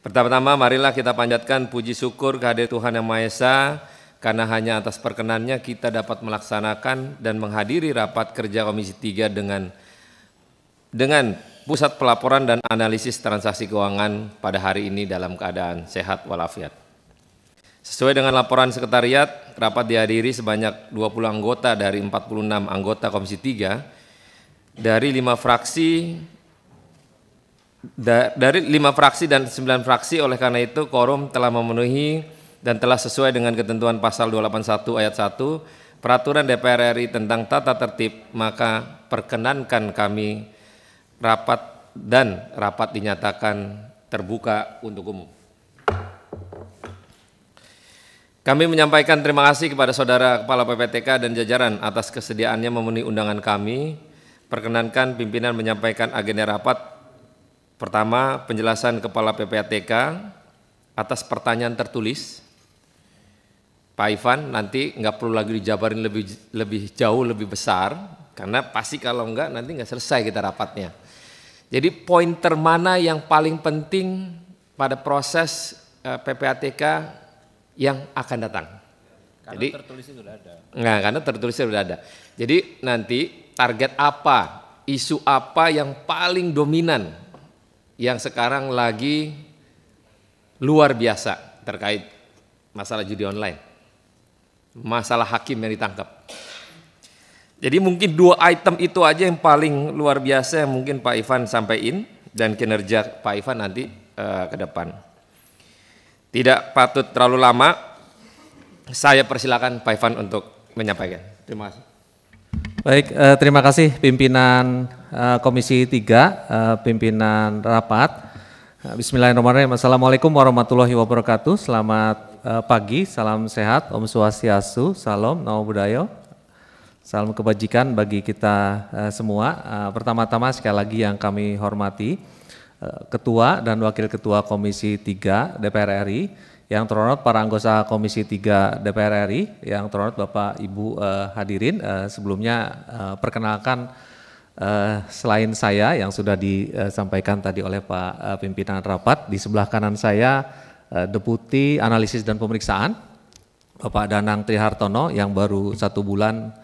Pertama-tama marilah kita panjatkan puji syukur kehadirat Tuhan Yang Maha Esa, karena hanya atas perkenannya kita dapat melaksanakan dan menghadiri rapat kerja Komisi 3 dengan Pusat Pelaporan dan Analisis Transaksi Keuangan pada hari ini dalam keadaan sehat walafiat. Sesuai dengan laporan sekretariat, rapat dihadiri sebanyak 20 anggota dari 46 anggota Komisi 3 dari 5 fraksi dan 9 fraksi. Oleh karena itu quorum telah memenuhi dan telah sesuai dengan ketentuan pasal 281 ayat 1 Peraturan DPR RI tentang tata tertib, maka perkenankan kami rapat dinyatakan terbuka untuk umum. Kami menyampaikan terima kasih kepada Saudara Kepala PPATK dan jajaran atas kesediaannya memenuhi undangan kami. Perkenankan pimpinan menyampaikan agenda rapat. Pertama, penjelasan Kepala PPATK atas pertanyaan tertulis. Pak Ivan nanti nggak perlu lagi dijabarin lebih jauh, lebih besar, karena pasti kalau enggak nanti nggak selesai kita rapatnya. Jadi pointer mana yang paling penting pada proses PPATK yang akan datang? Karena jadi tertulisnya sudah ada. Enggak, karena tertulisnya sudah ada. Jadi nanti target apa, isu apa yang paling dominan yang sekarang lagi luar biasa terkait masalah judi online, masalah hakim yang ditangkap. Jadi mungkin 2 item itu aja yang paling luar biasa yang mungkin Pak Ivan sampaikan dan kinerja Pak Ivan nanti ke depan. Tidak patut terlalu lama, saya persilakan Pak Ivan untuk menyampaikan. Terima kasih. Baik, terima kasih pimpinan Komisi 3, pimpinan rapat. Bismillahirrahmanirrahim. Assalamualaikum warahmatullahi wabarakatuh. Selamat pagi, salam sehat, Om Swastiastu, salam, namo buddhaya, salam kebajikan bagi kita semua. Pertama-tama sekali lagi yang kami hormati Ketua dan Wakil Ketua Komisi 3 DPR RI, yang terhormat para anggota Komisi 3 DPR RI, yang terhormat Bapak Ibu hadirin. Sebelumnya perkenalkan selain saya yang sudah disampaikan tadi oleh Pak pimpinan rapat, di sebelah kanan saya Deputi Analisis dan Pemeriksaan Bapak Danang Trihartono yang baru 1 bulan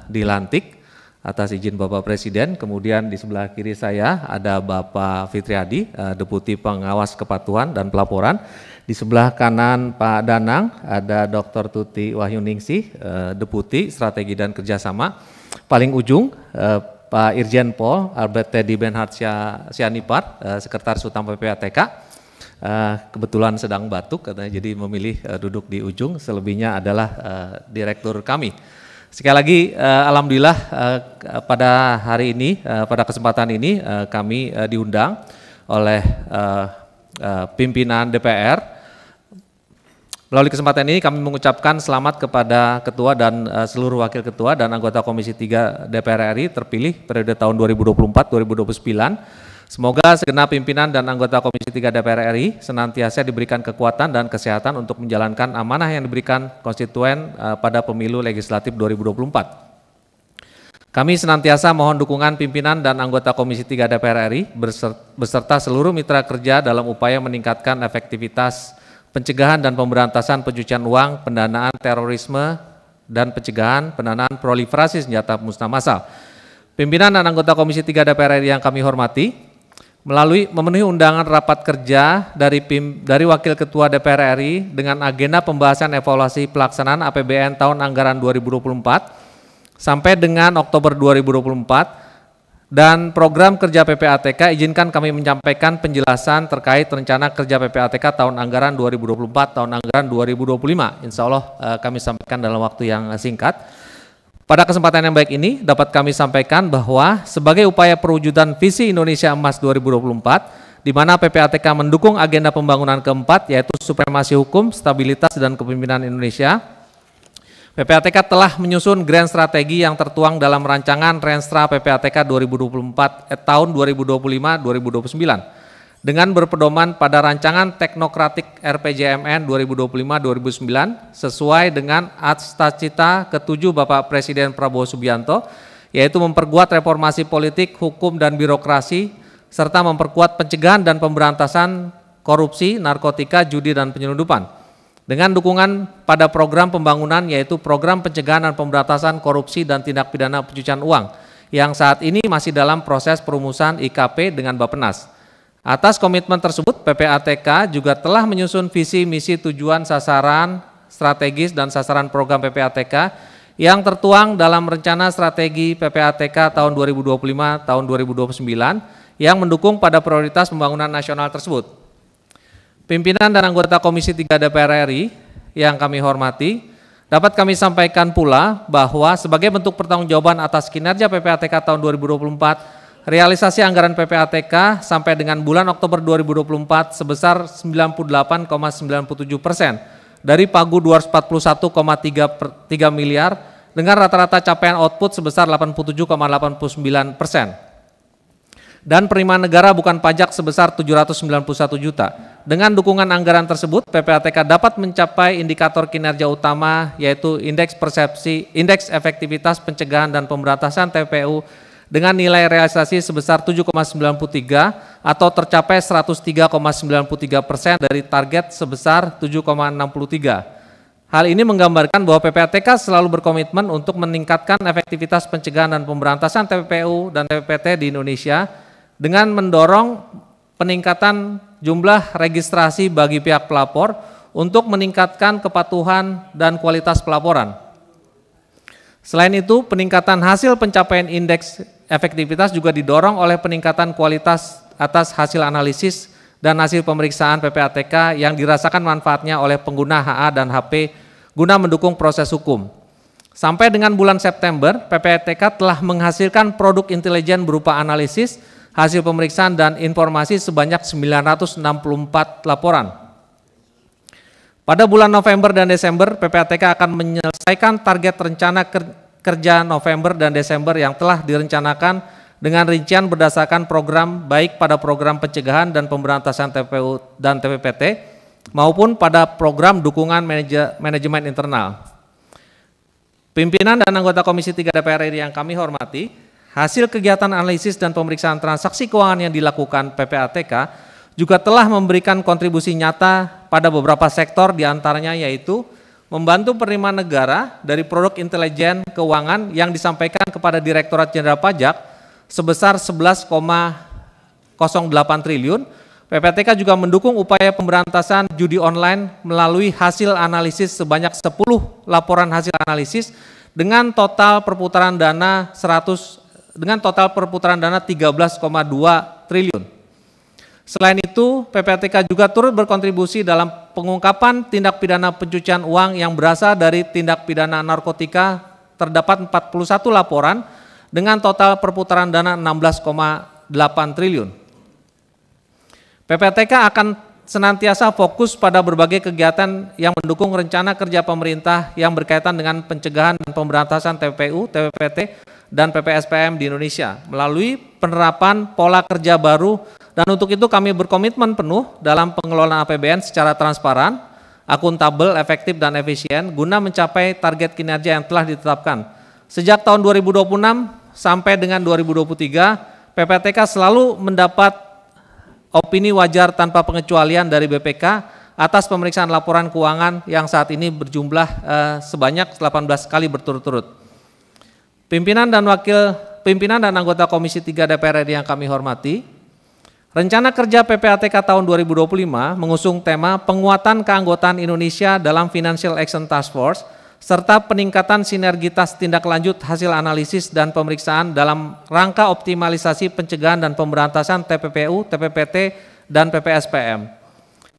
dilantik atas izin Bapak Presiden. Kemudian di sebelah kiri saya ada Bapak Fitriadi, Deputi Pengawas Kepatuhan dan Pelaporan. Di sebelah kanan Pak Danang ada Dr. Tuti Wahyuningsih, Deputi Strategi dan Kerjasama. Paling ujung Pak Irjen Pol Albert Teddy Benhard Sianipar, Sekretaris Utama PPATK. Kebetulan sedang batuk katanya, jadi memilih duduk di ujung. Selebihnya adalah direktur kami. Sekali lagi alhamdulillah pada hari ini, pada kesempatan ini kami diundang oleh pimpinan DPR. Melalui kesempatan ini kami mengucapkan selamat kepada Ketua dan seluruh Wakil Ketua dan anggota Komisi 3 DPR RI terpilih periode tahun 2024-2029. Semoga segenap pimpinan dan anggota Komisi 3 DPR RI senantiasa diberikan kekuatan dan kesehatan untuk menjalankan amanah yang diberikan konstituen pada pemilu legislatif 2024. Kami senantiasa mohon dukungan pimpinan dan anggota Komisi 3 DPR RI beserta seluruh mitra kerja dalam upaya meningkatkan efektivitas pencegahan dan pemberantasan pencucian uang, pendanaan terorisme, dan pencegahan pendanaan proliferasi senjata musnah massal. Pimpinan dan anggota Komisi 3 DPR RI yang kami hormati, memenuhi undangan rapat kerja dari Wakil Ketua DPR RI dengan agenda pembahasan evaluasi pelaksanaan APBN tahun anggaran 2024 sampai dengan Oktober 2024 dan program kerja PPATK. Izinkan kami menyampaikan penjelasan terkait rencana kerja PPATK tahun anggaran 2024 tahun anggaran 2025. Insya Allah kami sampaikan dalam waktu yang singkat. Pada kesempatan yang baik ini dapat kami sampaikan bahwa sebagai upaya perwujudan visi Indonesia Emas 2024, di mana PPATK mendukung agenda pembangunan keempat yaitu supremasi hukum, stabilitas, dan kepemimpinan Indonesia, PPATK telah menyusun grand strategi yang tertuang dalam rancangan Renstra PPATK 2024 tahun 2025-2029. Dengan berpedoman pada rancangan teknokratik RPJMN 2025-2009 sesuai dengan cita ke-7 Bapak Presiden Prabowo Subianto, yaitu memperkuat reformasi politik, hukum, dan birokrasi, serta memperkuat pencegahan dan pemberantasan korupsi, narkotika, judi, dan penyelundupan. Dengan dukungan pada program pembangunan yaitu program pencegahan dan pemberantasan korupsi dan tindak pidana pencucian uang yang saat ini masih dalam proses perumusan IKP dengan Bappenas. Atas komitmen tersebut, PPATK juga telah menyusun visi, misi, tujuan, sasaran, strategis, dan sasaran program PPATK yang tertuang dalam rencana strategi PPATK tahun 2025 tahun 2029 yang mendukung pada prioritas pembangunan nasional tersebut. Pimpinan dan anggota Komisi 3 DPR RI yang kami hormati, dapat kami sampaikan pula bahwa sebagai bentuk pertanggungjawaban atas kinerja PPATK tahun 2024, realisasi anggaran PPATK sampai dengan bulan Oktober 2024 sebesar 98,97% dari pagu 241,3 miliar dengan rata-rata capaian output sebesar 87,89%. Dan penerimaan negara bukan pajak sebesar 791 juta. Dengan dukungan anggaran tersebut, PPATK dapat mencapai indikator kinerja utama yaitu indeks efektivitas pencegahan dan pemberantasan TPPU dengan nilai realisasi sebesar 7,93 atau tercapai 103,93% dari target sebesar 7,63. Hal ini menggambarkan bahwa PPATK selalu berkomitmen untuk meningkatkan efektivitas pencegahan dan pemberantasan TPPU dan TPPT di Indonesia dengan mendorong peningkatan jumlah registrasi bagi pihak pelapor untuk meningkatkan kepatuhan dan kualitas pelaporan. Selain itu, peningkatan hasil pencapaian indeks efektivitas juga didorong oleh peningkatan kualitas atas hasil analisis dan hasil pemeriksaan PPATK yang dirasakan manfaatnya oleh pengguna HA dan HP guna mendukung proses hukum. Sampai dengan bulan September, PPATK telah menghasilkan produk intelijen berupa analisis, hasil pemeriksaan dan informasi sebanyak 964 laporan. Pada bulan November dan Desember, PPATK akan menyelesaikan target rencana kerja November dan Desember yang telah direncanakan dengan rincian berdasarkan program baik pada program pencegahan dan pemberantasan TPPU dan TPPT maupun pada program dukungan manajemen internal. Pimpinan dan anggota Komisi 3 DPR RI yang kami hormati, hasil kegiatan analisis dan pemeriksaan transaksi keuangan yang dilakukan PPATK juga telah memberikan kontribusi nyata pada beberapa sektor diantaranya yaitu membantu penerimaan negara dari produk intelijen keuangan yang disampaikan kepada Direktorat Jenderal Pajak sebesar 11,08 triliun. PPATK juga mendukung upaya pemberantasan judi online melalui hasil analisis sebanyak 10 laporan hasil analisis dengan total perputaran dana 13,2 triliun. Selain itu, PPATK juga turut berkontribusi dalam pengungkapan tindak pidana pencucian uang yang berasal dari tindak pidana narkotika. Terdapat 41 laporan dengan total perputaran dana 16,8 triliun. PPATK akan senantiasa fokus pada berbagai kegiatan yang mendukung rencana kerja pemerintah yang berkaitan dengan pencegahan dan pemberantasan TPPU, TPPT, dan PPSPM di Indonesia melalui penerapan pola kerja baru. Dan untuk itu kami berkomitmen penuh dalam pengelolaan APBN secara transparan, akuntabel, efektif, dan efisien guna mencapai target kinerja yang telah ditetapkan. Sejak tahun 2026 sampai dengan 2023, PPATK selalu mendapat opini wajar tanpa pengecualian dari BPK atas pemeriksaan laporan keuangan yang saat ini berjumlah sebanyak 18 kali berturut-turut. Pimpinan dan anggota Komisi 3 DPR RI yang kami hormati, rencana kerja PPATK tahun 2025 mengusung tema penguatan keanggotaan Indonesia dalam Financial Action Task Force serta peningkatan sinergitas tindak lanjut hasil analisis dan pemeriksaan dalam rangka optimalisasi pencegahan dan pemberantasan TPPU, TPPT, dan PPSPM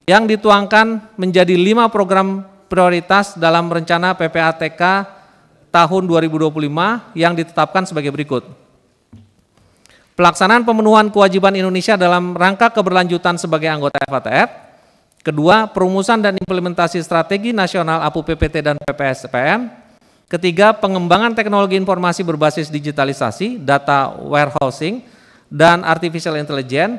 yang dituangkan menjadi 5 program prioritas dalam rencana PPATK tahun 2025 yang ditetapkan sebagai berikut. Pelaksanaan pemenuhan kewajiban Indonesia dalam rangka keberlanjutan sebagai anggota FATF. Kedua, perumusan dan implementasi strategi nasional APU PPT dan PPSPM. Ketiga, pengembangan teknologi informasi berbasis digitalisasi, data warehousing, dan artificial intelligence.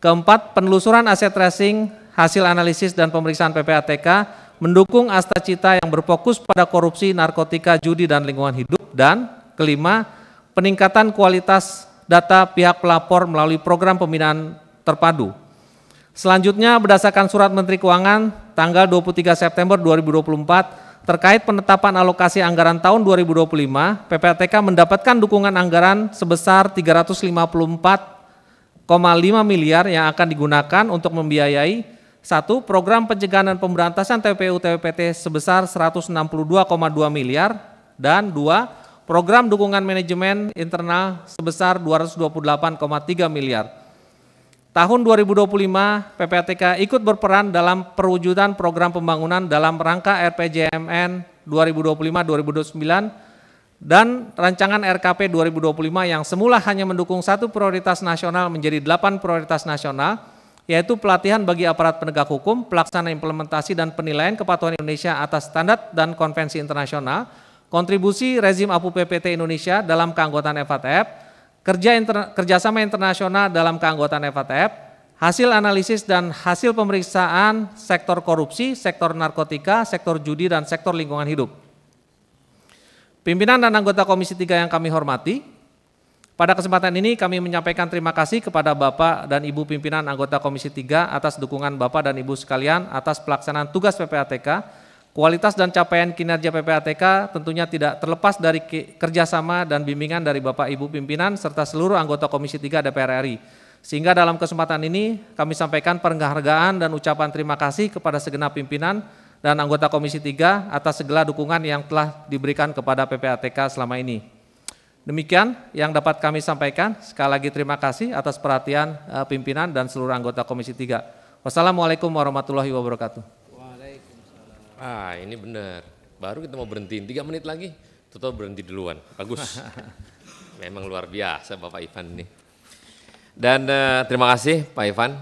Keempat, penelusuran aset tracing, hasil analisis dan pemeriksaan PPATK, mendukung Asta Cita yang berfokus pada korupsi, narkotika, judi, dan lingkungan hidup. Dan kelima, peningkatan kualitas data pihak pelapor melalui program pembinaan terpadu. Selanjutnya berdasarkan surat Menteri Keuangan tanggal 23 September 2024 terkait penetapan alokasi anggaran tahun 2025, PPATK mendapatkan dukungan anggaran sebesar 354,5 miliar yang akan digunakan untuk membiayai 1. Program pencegahan dan pemberantasan TPU-TPT sebesar 162,2 miliar dan 2. Program dukungan manajemen internal sebesar 228,3 miliar. Tahun 2025, PPATK ikut berperan dalam perwujudan program pembangunan dalam rangka RPJMN 2025-2029 dan rancangan RKP 2025 yang semula hanya mendukung 1 prioritas nasional menjadi 8 prioritas nasional, yaitu pelatihan bagi aparat penegak hukum, pelaksanaan implementasi dan penilaian kepatuhan Indonesia atas standar dan konvensi internasional, kontribusi rezim APU PPT Indonesia dalam keanggotaan FATF, kerjasama internasional dalam keanggotaan FATF, hasil analisis dan hasil pemeriksaan sektor korupsi, sektor narkotika, sektor judi, dan sektor lingkungan hidup. Pimpinan dan anggota Komisi 3 yang kami hormati, pada kesempatan ini kami menyampaikan terima kasih kepada Bapak dan Ibu pimpinan anggota Komisi 3 atas dukungan Bapak dan Ibu sekalian atas pelaksanaan tugas PPATK. Kualitas dan capaian kinerja PPATK tentunya tidak terlepas dari kerjasama dan bimbingan dari Bapak Ibu pimpinan serta seluruh anggota Komisi 3 DPR RI. Sehingga dalam kesempatan ini kami sampaikan penghargaan dan ucapan terima kasih kepada segenap pimpinan dan anggota Komisi 3 atas segala dukungan yang telah diberikan kepada PPATK selama ini. Demikian yang dapat kami sampaikan. Sekali lagi terima kasih atas perhatian pimpinan dan seluruh anggota Komisi 3. Wassalamualaikum warahmatullahi wabarakatuh. Ini benar. Baru kita mau berhentiin 3 menit lagi, total berhenti duluan. Bagus. Memang luar biasa Bapak Ivan ini. Dan terima kasih Pak Ivan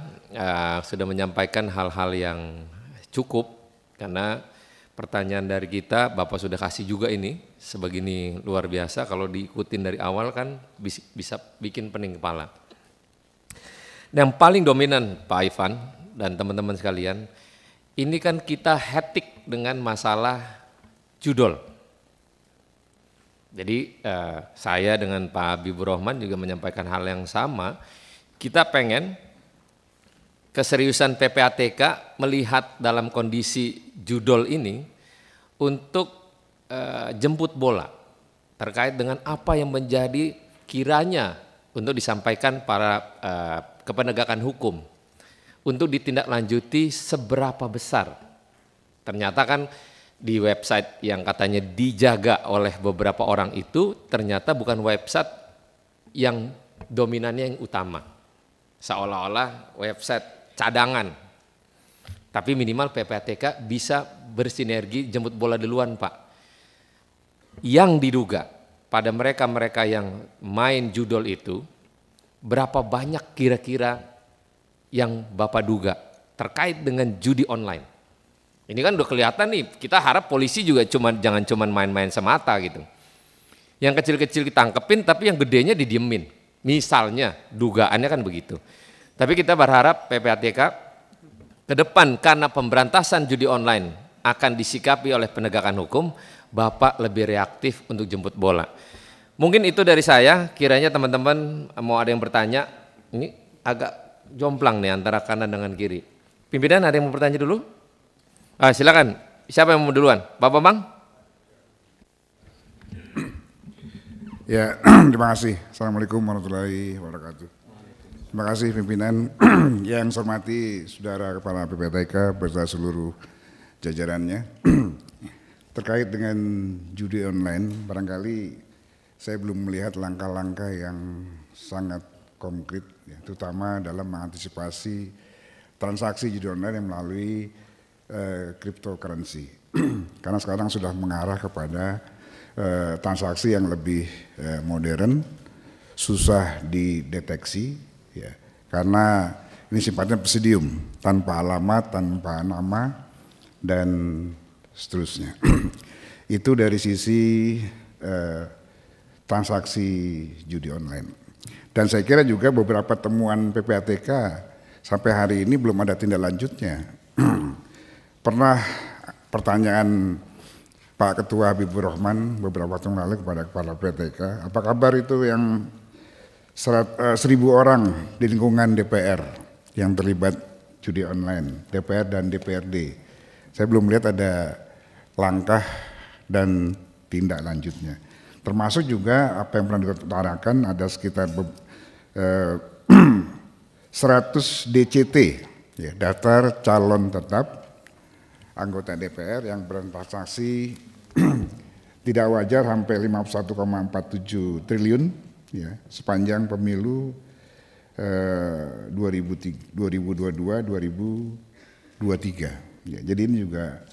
sudah menyampaikan hal-hal yang cukup, karena pertanyaan dari kita Bapak sudah kasih juga ini sebegini luar biasa. Kalau diikutin dari awal kan bisa bikin pening kepala. Yang paling dominan Pak Ivan dan teman-teman sekalian, ini kan kita hektik dengan masalah judol. Jadi saya dengan Pak Habibur Rahman juga menyampaikan hal yang sama. Kita pengen keseriusan PPATK melihat dalam kondisi judol ini untuk jemput bola terkait dengan apa yang menjadi kiranya untuk disampaikan para kepenegakan hukum untuk ditindaklanjuti seberapa besar. Ternyata kan di website yang katanya dijaga oleh beberapa orang itu ternyata bukan website yang dominannya yang utama. Seolah-olah website cadangan. Tapi minimal PPATK bisa bersinergi jemput bola duluan Pak. Yang diduga pada mereka-mereka yang main judol itu, berapa banyak kira-kira yang Bapak duga terkait dengan judi online. Ini kan udah kelihatan nih, kita harap polisi juga jangan cuma main-main semata gitu. Yang kecil-kecil kita tangkepin tapi yang gedenya didiemin. Misalnya dugaannya kan begitu. Tapi kita berharap PPATK ke depan karena pemberantasan judi online akan disikapi oleh penegakan hukum, Bapak lebih reaktif untuk jemput bola. Mungkin itu dari saya, kiranya teman-teman mau ada yang bertanya, ini agak jomplang nih antara kanan dengan kiri. Pimpinan ada yang mau bertanya dulu? Silakan. Siapa yang mau duluan? Pak Bambang? Ya, terima kasih. Assalamualaikum warahmatullahi wabarakatuh. Terima kasih pimpinan yang saya hormati saudara kepala PPATK beserta seluruh jajarannya. Terkait dengan judi online, barangkali saya belum melihat langkah-langkah yang sangat konkret, ya, terutama dalam mengantisipasi transaksi judi online yang melalui cryptocurrency. Karena sekarang sudah mengarah kepada transaksi yang lebih modern, susah dideteksi, ya, karena ini sifatnya pseudium, tanpa alamat, tanpa nama, dan seterusnya. Itu dari sisi transaksi judi online. Dan saya kira juga beberapa temuan PPATK sampai hari ini belum ada tindak lanjutnya. Pernah pertanyaan Pak Ketua Habibur Rahman beberapa waktu lalu kepada kepala PPATK, apa kabar itu yang 1.000 orang di lingkungan DPR yang terlibat judi online, DPR dan DPRD. Saya belum lihat ada langkah dan tindak lanjutnya. Termasuk juga apa yang pernah diutarakan ada sekitar 100 DCT, ya, daftar calon tetap anggota DPR yang bertransaksi tidak wajar sampai 51,47 triliun ya, sepanjang pemilu 2022-2023. Ya, jadi ini juga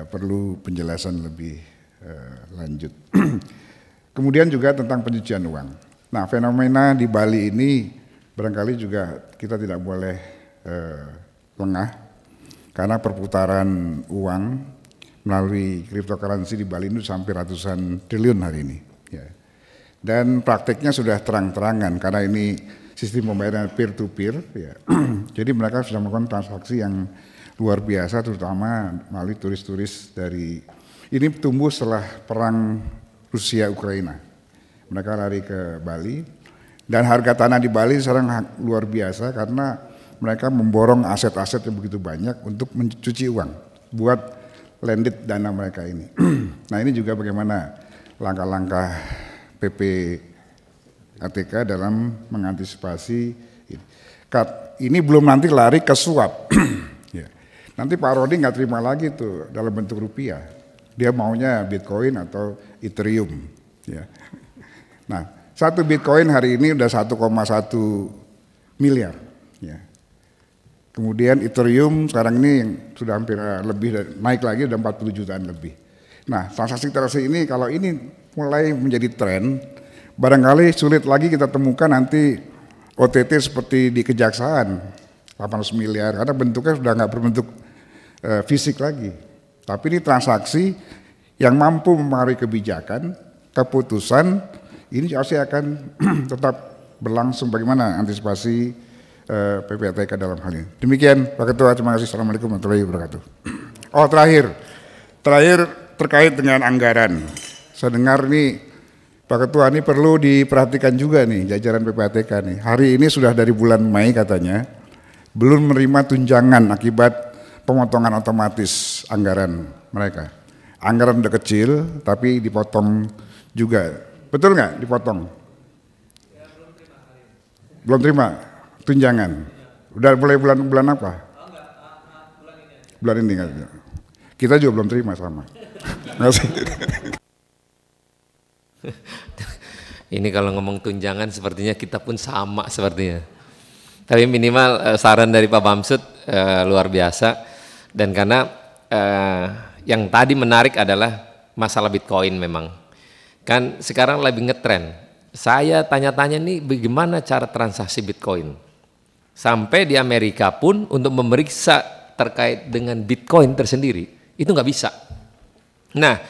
perlu penjelasan lebih lanjut. Kemudian juga tentang pencucian uang. Nah, fenomena di Bali ini barangkali juga kita tidak boleh lengah karena perputaran uang melalui cryptocurrency di Bali itu sampai ratusan triliun hari ini. Ya. Dan prakteknya sudah terang-terangan karena ini sistem pembayaran peer to peer. Ya. Jadi mereka sudah melakukan transaksi yang luar biasa, terutama melalui turis-turis dari ini tumbuh setelah perang Rusia Ukraina. Mereka lari ke Bali dan harga tanah di Bali sekarang luar biasa karena mereka memborong aset-aset yang begitu banyak untuk mencuci uang buat landed dana mereka ini. Nah, ini juga bagaimana langkah-langkah PPATK dalam mengantisipasi ini. Ini belum nanti lari ke suap. Ya. Nanti Pak Rodi nggak terima lagi tuh dalam bentuk rupiah. Dia maunya Bitcoin atau Ethereum. Ya. Nah, satu Bitcoin hari ini udah 1,1 miliar. Ya. Kemudian Ethereum sekarang ini yang sudah hampir lebih naik lagi udah 40 jutaan lebih. Nah, transaksi ini kalau ini mulai menjadi tren, barangkali sulit lagi kita temukan nanti OTT seperti di kejaksaan 800 miliar karena bentuknya sudah nggak berbentuk fisik lagi. Tapi ini transaksi yang mampu mempengaruhi kebijakan, keputusan, ini pasti akan tetap berlangsung. Bagaimana antisipasi PPATK dalam hal ini. Demikian Pak Ketua, terima kasih. Assalamualaikum warahmatullahi wabarakatuh. Oh, terakhir terkait dengan anggaran. Saya dengar nih Pak Ketua, ini perlu diperhatikan juga nih jajaran PPATK nih. Hari ini sudah dari bulan Mei katanya belum menerima tunjangan akibat pemotongan otomatis anggaran mereka. Anggaran udah kecil tapi dipotong juga. Betul nggak dipotong? Ya, belum terima tunjangan. Udah mulai bulan apa? Bulan ini. Bulan ini. Kita juga belum terima sama. Ini kalau ngomong tunjangan sepertinya kita pun sama sepertinya. Tapi minimal saran dari Pak Bamsud luar biasa. Dan karena yang tadi menarik adalah masalah Bitcoin memang. Kan sekarang lagi ngetren. Saya tanya-tanya nih bagaimana cara transaksi Bitcoin. Sampai di Amerika pun untuk memeriksa terkait dengan Bitcoin tersendiri, itu nggak bisa. Nah,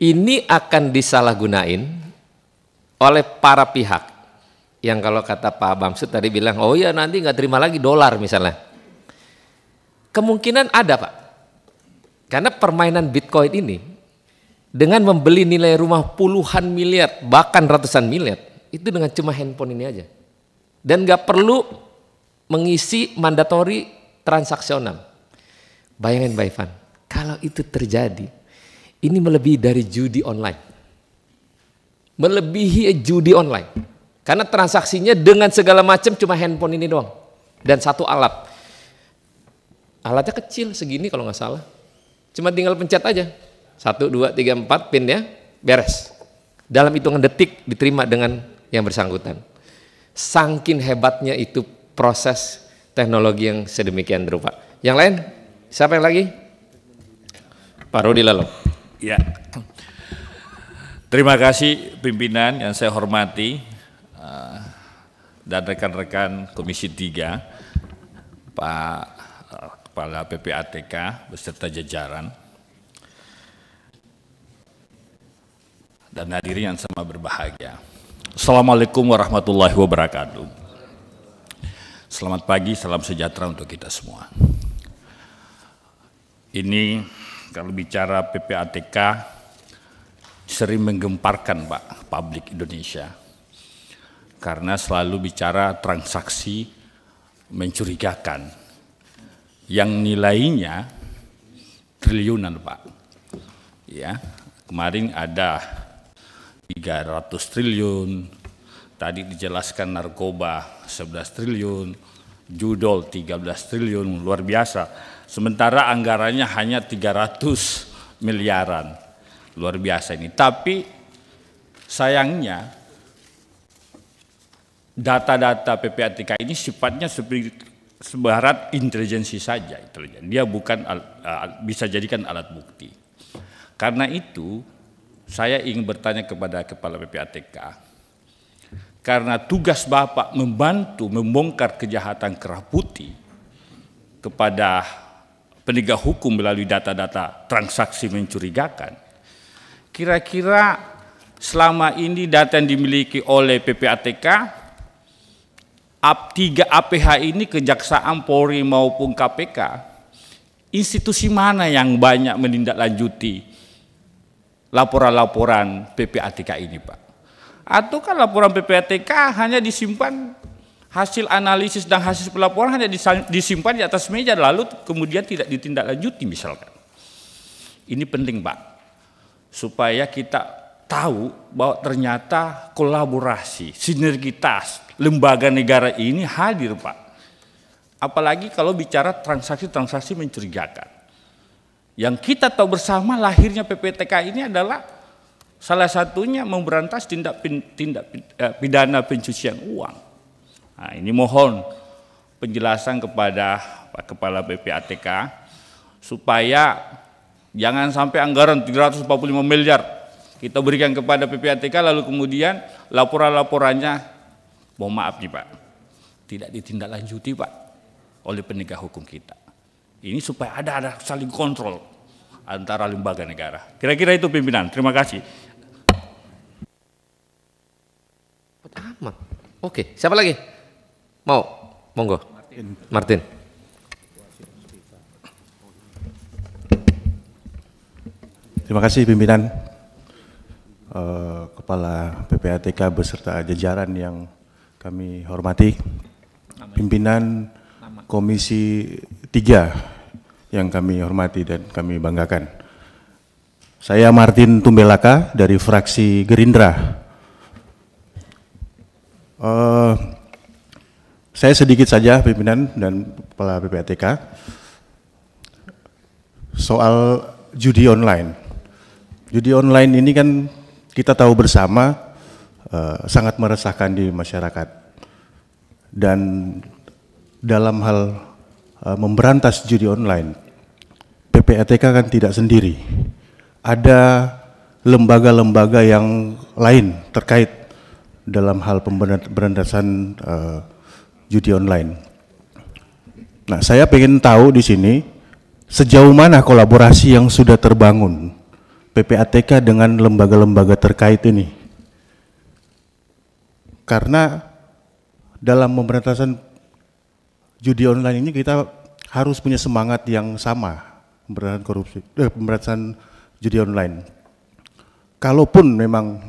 ini akan disalahgunain oleh para pihak. Yang kalau kata Pak Bamsud tadi bilang, oh ya nanti nggak terima lagi dolar misalnya. Kemungkinan ada Pak, karena permainan Bitcoin ini dengan membeli nilai rumah puluhan miliar bahkan ratusan miliar itu dengan cuma handphone ini aja dan nggak perlu mengisi mandatori transaksional. Bayangin Pak Ivan, kalau itu terjadi ini melebihi dari judi online, melebihi judi online karena transaksinya dengan segala macam cuma handphone ini doang dan satu alat. Alatnya kecil segini kalau nggak salah. Cuma tinggal pencet aja. 1, 2, 3, 4 pin ya, beres. Dalam hitungan detik diterima dengan yang bersangkutan. Saking hebatnya itu proses teknologi yang sedemikian rupa. Yang lain? Siapa yang lagi? Pak Rudi Lalo. Ya. Terima kasih pimpinan yang saya hormati dan rekan-rekan Komisi 3, Pak Kepala PPATK beserta jajaran dan hadirin yang sama berbahagia. Assalamualaikum warahmatullahi wabarakatuh. Selamat pagi, salam sejahtera untuk kita semua. Ini kalau bicara PPATK sering menggemparkan Pak publik Indonesia karena selalu bicara transaksi mencurigakan. yang nilainya triliunan, Pak. Ya, kemarin ada 300 triliun, tadi dijelaskan narkoba 11 triliun, judol 13 triliun, luar biasa. Sementara anggarannya hanya 300 miliaran, luar biasa ini. Tapi sayangnya data-data PPATK ini sifatnya sebarat intelijensi saja, dia bukan bisa jadikan alat bukti. Karena itu saya ingin bertanya kepada Kepala PPATK, karena tugas Bapak membantu membongkar kejahatan kerah putih kepada penegak hukum melalui data-data transaksi mencurigakan, kira-kira selama ini data yang dimiliki oleh PPATK, 3 APH ini, Kejaksaan, Polri maupun KPK, institusi mana yang banyak menindaklanjuti laporan-laporan PPATK ini, Pak? Atau kan laporan PPATK hanya disimpan, hasil analisis dan hasil pelaporan hanya disimpan di atas meja lalu kemudian tidak ditindaklanjuti misalkan. Ini penting, Pak, supaya kita tahu bahwa ternyata kolaborasi, sinergitas lembaga negara ini hadir, Pak. Apalagi kalau bicara transaksi-transaksi mencurigakan. Yang kita tahu bersama lahirnya PPATK ini adalah salah satunya memberantas tindak pidana pencucian uang. Nah, ini mohon penjelasan kepada Pak Kepala PPATK supaya jangan sampai anggaran 345 miliar kita berikan kepada PPATK lalu kemudian laporan-laporannya, mohon maaf nih Pak, tidak ditindaklanjuti, Pak, oleh penegak hukum kita. Ini supaya ada saling kontrol antara lembaga negara. Kira-kira itu pimpinan. Terima kasih. Aman. Oke, siapa lagi? Mau? Monggo. Martin. Terima kasih pimpinan, Kepala PPATK beserta jajaran yang kami hormati, pimpinan Komisi 3 yang kami hormati dan kami banggakan. Saya Martin Tumbelaka dari fraksi Gerindra. Saya sedikit saja pimpinan dan Kepala PPATK soal judi online. Judi online ini kan kita tahu bersama sangat meresahkan di masyarakat, dan dalam hal memberantas judi online, PPATK kan tidak sendiri. Ada lembaga-lembaga yang lain terkait dalam hal pemberantasan judi online. Nah, saya ingin tahu di sini sejauh mana kolaborasi yang sudah terbangun PPATK dengan lembaga-lembaga terkait ini. Karena dalam pemberantasan judi online ini kita harus punya semangat yang sama, pemberantasan judi online. Kalaupun memang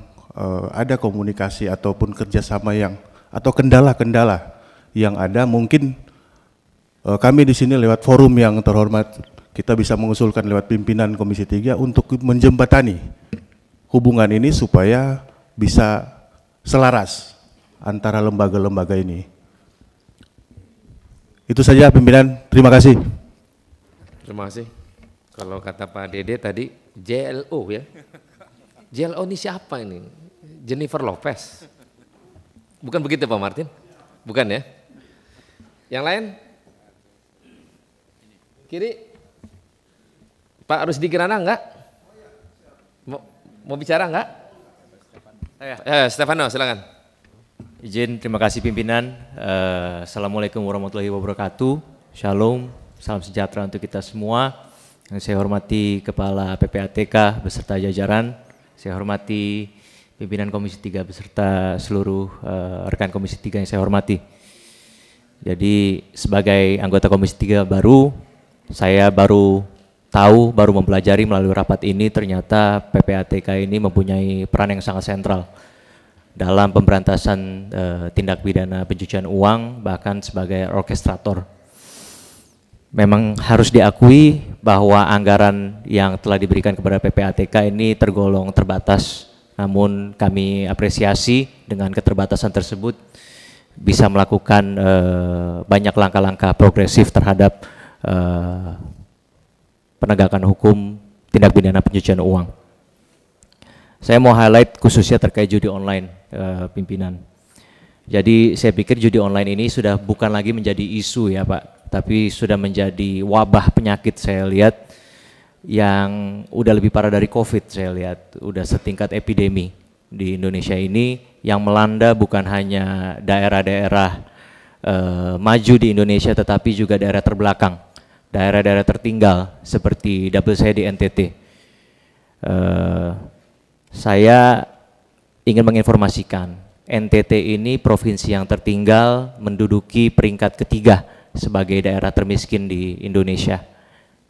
ada komunikasi ataupun kerjasama atau kendala-kendala yang ada, mungkin kami di sini lewat forum yang terhormat kita bisa mengusulkan lewat pimpinan Komisi 3 untuk menjembatani hubungan ini supaya bisa selaras antara lembaga-lembaga ini. Itu saja pimpinan, terima kasih. Terima kasih. Kalau kata Pak Dede tadi JLO ya. JLO ini siapa ini? Jennifer Lopez. Bukan begitu Pak Martin? Bukan ya? Yang lain? Kiri? Pak Rusdi Kirana enggak? Mau bicara enggak? Stefano silakan. Izin, terima kasih pimpinan. Assalamualaikum warahmatullahi wabarakatuh. Shalom, salam sejahtera untuk kita semua. Yang saya hormati Kepala PPATK beserta jajaran. Saya hormati pimpinan Komisi 3 beserta seluruh rekan Komisi 3 yang saya hormati. Jadi sebagai anggota Komisi 3 baru, saya baru mempelajari melalui rapat ini ternyata PPATK ini mempunyai peran yang sangat sentral dalam pemberantasan tindak pidana pencucian uang, bahkan sebagai orkestrator. memang harus diakui bahwa anggaran yang telah diberikan kepada PPATK ini tergolong terbatas. Namun kami apresiasi dengan keterbatasan tersebut bisa melakukan banyak langkah-langkah progresif terhadap penegakan hukum tindak pidana pencucian uang. Saya mau highlight khususnya terkait judi online, pimpinan. Jadi saya pikir judi online ini sudah bukan lagi menjadi isu ya Pak, tapi sudah menjadi wabah penyakit saya lihat yang udah lebih parah dari COVID saya lihat, udah setingkat epidemi di Indonesia ini yang melanda bukan hanya daerah-daerah maju di Indonesia tetapi juga daerah terbelakang, daerah-daerah tertinggal seperti double saya di NTT. Saya ingin menginformasikan NTT ini provinsi yang tertinggal menduduki peringkat ketiga sebagai daerah termiskin di Indonesia.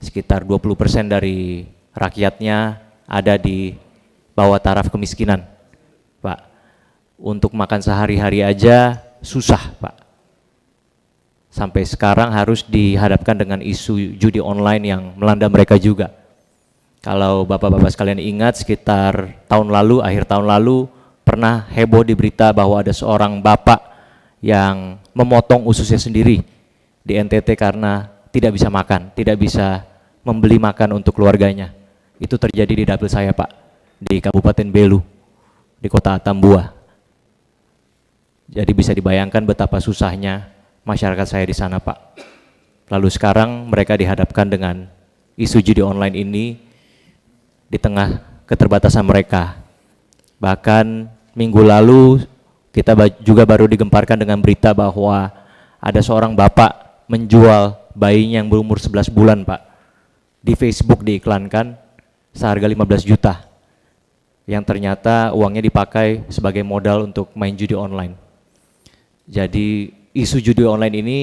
Sekitar 20% dari rakyatnya ada di bawah taraf kemiskinan, Pak. Untuk makan sehari-hari aja susah, Pak. Sampai sekarang harus dihadapkan dengan isu judi online yang melanda mereka juga. Kalau bapak-bapak sekalian ingat sekitar tahun lalu, akhir tahun lalu pernah heboh di berita bahwa ada seorang bapak yang memotong ususnya sendiri di NTT karena tidak bisa makan, tidak bisa membeli makan untuk keluarganya. Itu terjadi di dapil saya Pak, di Kabupaten Belu, di kota Atambua. Jadi bisa dibayangkan betapa susahnya masyarakat saya di sana Pak. Lalu sekarang mereka dihadapkan dengan isu judi online ini di tengah keterbatasan mereka. Bahkan minggu lalu kita juga baru digemparkan dengan berita bahwa ada seorang bapak menjual bayinya yang berumur 11 bulan Pak. Di Facebook diiklankan seharga 15 juta. Yang ternyata uangnya dipakai sebagai modal untuk main judi online. Jadi isu judi online ini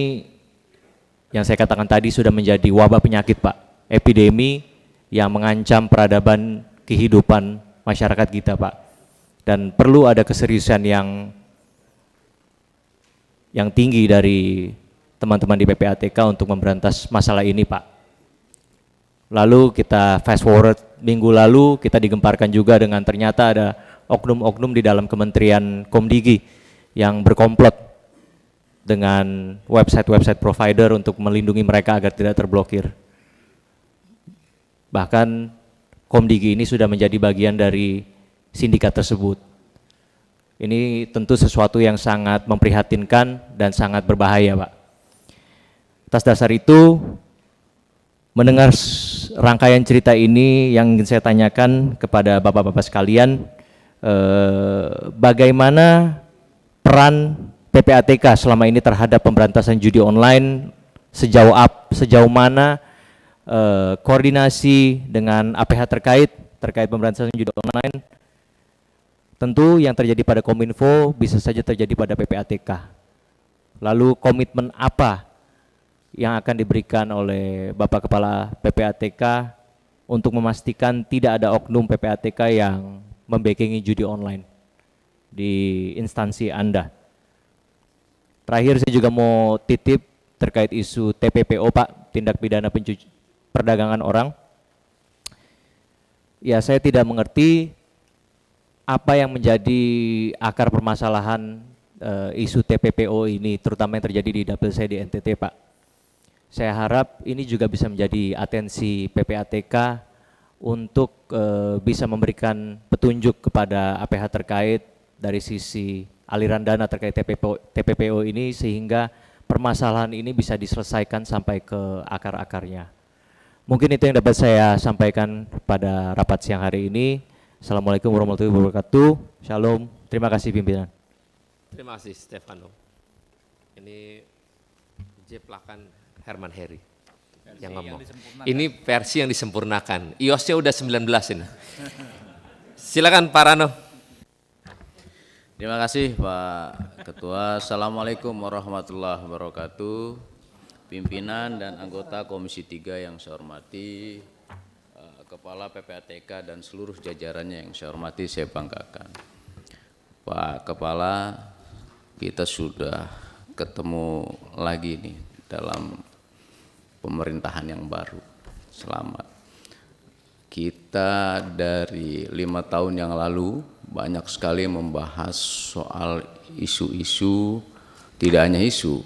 yang saya katakan tadi sudah menjadi wabah penyakit Pak. Epidemi yang mengancam peradaban kehidupan masyarakat kita Pak. Dan perlu ada keseriusan yang tinggi dari teman-teman di PPATK untuk memberantas masalah ini Pak. Lalu kita fast forward minggu lalu kita digemparkan juga dengan ternyata ada oknum-oknum di dalam Kementerian Komdigi yang berkomplot dengan website-website provider untuk melindungi mereka agar tidak terblokir. Bahkan Komdigi ini sudah menjadi bagian dari sindikat tersebut. Ini tentu sesuatu yang sangat memprihatinkan dan sangat berbahaya Pak. Atas dasar itu, mendengar rangkaian cerita ini yang ingin saya tanyakan kepada bapak-bapak sekalian, bagaimana peran PPATK selama ini terhadap pemberantasan judi online, sejauh mana koordinasi dengan APH terkait pemberantasan judi online. Tentu yang terjadi pada Kominfo bisa saja terjadi pada PPATK. Lalu komitmen apa yang akan diberikan oleh Bapak Kepala PPATK untuk memastikan tidak ada oknum PPATK yang membackingi judi online di instansi Anda. Terakhir saya juga mau titip terkait isu TPPO Pak, tindak pidana perdagangan orang. Ya, saya tidak mengerti apa yang menjadi akar permasalahan isu TPPO ini, terutama yang terjadi di dapil saya di NTT Pak. Saya harap ini juga bisa menjadi atensi PPATK untuk bisa memberikan petunjuk kepada APH terkait dari sisi aliran dana terkait TPPO ini sehingga permasalahan ini bisa diselesaikan sampai ke akar-akarnya. Mungkin itu yang dapat saya sampaikan pada rapat siang hari ini. Assalamualaikum warahmatullahi wabarakatuh. Shalom. Terima kasih pimpinan. Terima kasih Stefano. Ini jeplakan Herman Heri yang ngomong. Ini versi yang disempurnakan. iOS-nya udah 19 ini. Silakan Pak Rano. Terima kasih Pak Ketua. Assalamualaikum warahmatullahi wabarakatuh. Pimpinan dan anggota Komisi 3 yang saya hormati, Kepala PPATK dan seluruh jajarannya yang saya hormati, saya banggakan. Pak Kepala, kita sudah ketemu lagi nih dalam pemerintahan yang baru. Selamat. Kita dari 5 tahun yang lalu banyak sekali membahas soal isu-isu, tidak hanya isu,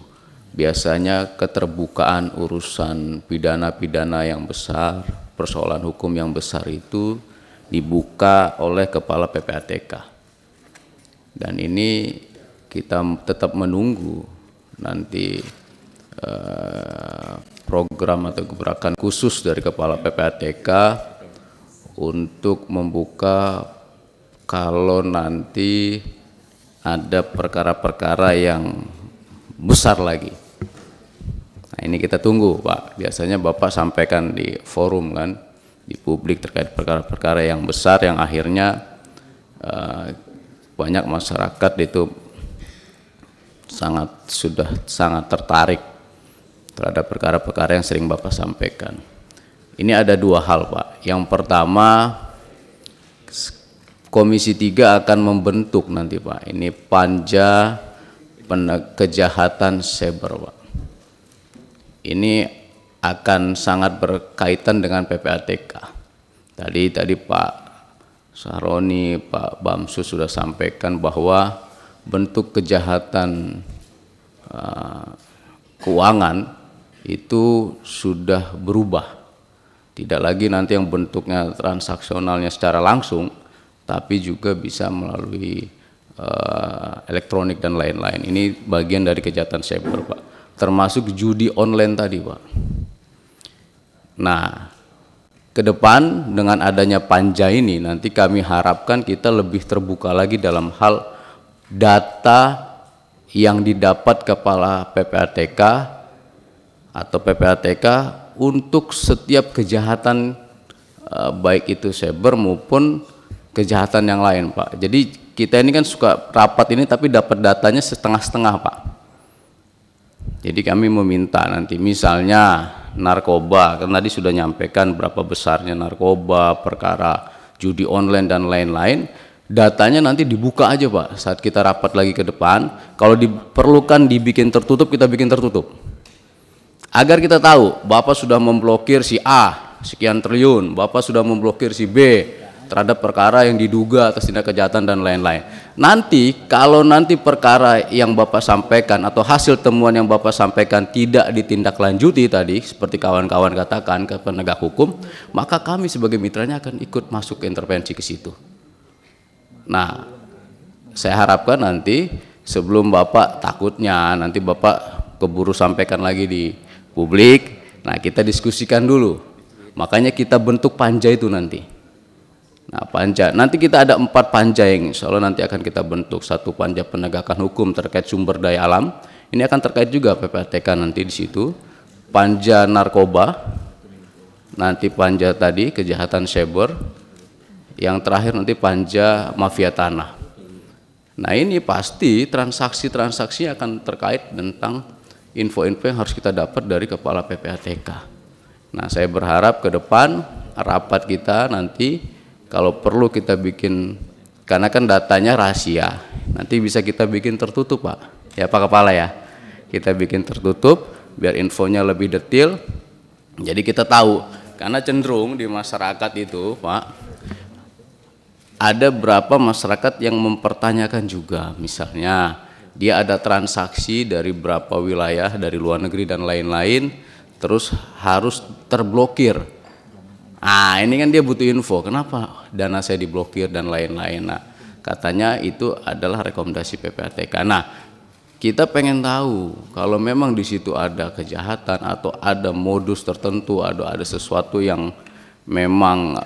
biasanya keterbukaan urusan pidana-pidana yang besar, persoalan hukum yang besar itu dibuka oleh Kepala PPATK. Dan ini kita tetap menunggu nanti program atau gebrakan khusus dari Kepala PPATK untuk membuka kalau nanti ada perkara-perkara yang besar lagi. Nah, ini kita tunggu, Pak. Biasanya Bapak sampaikan di forum kan, di publik terkait perkara-perkara yang besar yang akhirnya banyak masyarakat itu sudah sangat tertarik terhadap perkara-perkara yang sering Bapak sampaikan. Ini ada 2 hal, Pak. Yang pertama, Komisi 3 akan membentuk nanti, Pak. Ini panja kejahatan cyber, Pak. Ini akan sangat berkaitan dengan PPATK. Tadi Pak Sahroni, Pak Bamsu sudah sampaikan bahwa bentuk kejahatan keuangan itu sudah berubah. Tidak lagi nanti yang bentuknya transaksionalnya secara langsung, tapi juga bisa melalui elektronik dan lain-lain. Ini bagian dari kejahatan cyber, Pak. Termasuk judi online tadi, Pak. Nah, ke depan dengan adanya panja ini nanti kami harapkan kita lebih terbuka lagi dalam hal data yang didapat Kepala PPATK atau PPATK untuk setiap kejahatan baik itu cyber maupun kejahatan yang lain, Pak. Jadi kita ini kan suka rapat ini tapi dapat datanya setengah-setengah, Pak. Jadi kami meminta nanti misalnya narkoba, kan tadi sudah nyampaikan berapa besarnya narkoba, perkara judi online dan lain-lain, datanya nanti dibuka aja, Pak, saat kita rapat lagi ke depan. Kalau diperlukan dibikin tertutup, kita bikin tertutup. Agar kita tahu, Bapak sudah memblokir si A, sekian triliun, Bapak sudah memblokir si B, terhadap perkara yang diduga atas tindak kejahatan dan lain-lain. Nanti, kalau nanti perkara yang Bapak sampaikan atau hasil temuan yang Bapak sampaikan tidak ditindaklanjuti tadi, seperti kawan-kawan katakan ke penegak hukum, maka kami sebagai mitranya akan ikut masuk ke intervensi ke situ. Nah, saya harapkan nanti sebelum Bapak takutnya nanti Bapak keburu sampaikan lagi di publik, nah kita diskusikan dulu. Makanya kita bentuk panja itu nanti. Nah, panja, nanti kita ada 4 panja yang insya Allah nanti akan kita bentuk. 1 panja penegakan hukum terkait sumber daya alam, ini akan terkait juga PPATK nanti di situ. Panja narkoba, nanti panja tadi kejahatan cyber, yang terakhir nanti panja mafia tanah. Nah, ini pasti transaksi-transaksi akan terkait tentang info-info yang harus kita dapat dari Kepala PPATK. Nah, saya berharap ke depan rapat kita nanti kalau perlu kita bikin, karena kan datanya rahasia, nanti bisa kita bikin tertutup, Pak. Ya, Pak Kepala ya. Kita bikin tertutup biar infonya lebih detail. Jadi kita tahu, karena cenderung di masyarakat itu, Pak, ada berapa masyarakat yang mempertanyakan juga, misalnya dia ada transaksi dari berapa wilayah, dari luar negeri dan lain-lain, terus harus terblokir. Nah, ini kan dia butuh info, kenapa dana saya diblokir dan lain-lain. Nah, katanya itu adalah rekomendasi PPATK. Nah, kita pengen tahu kalau memang di situ ada kejahatan atau ada modus tertentu, ada sesuatu yang memang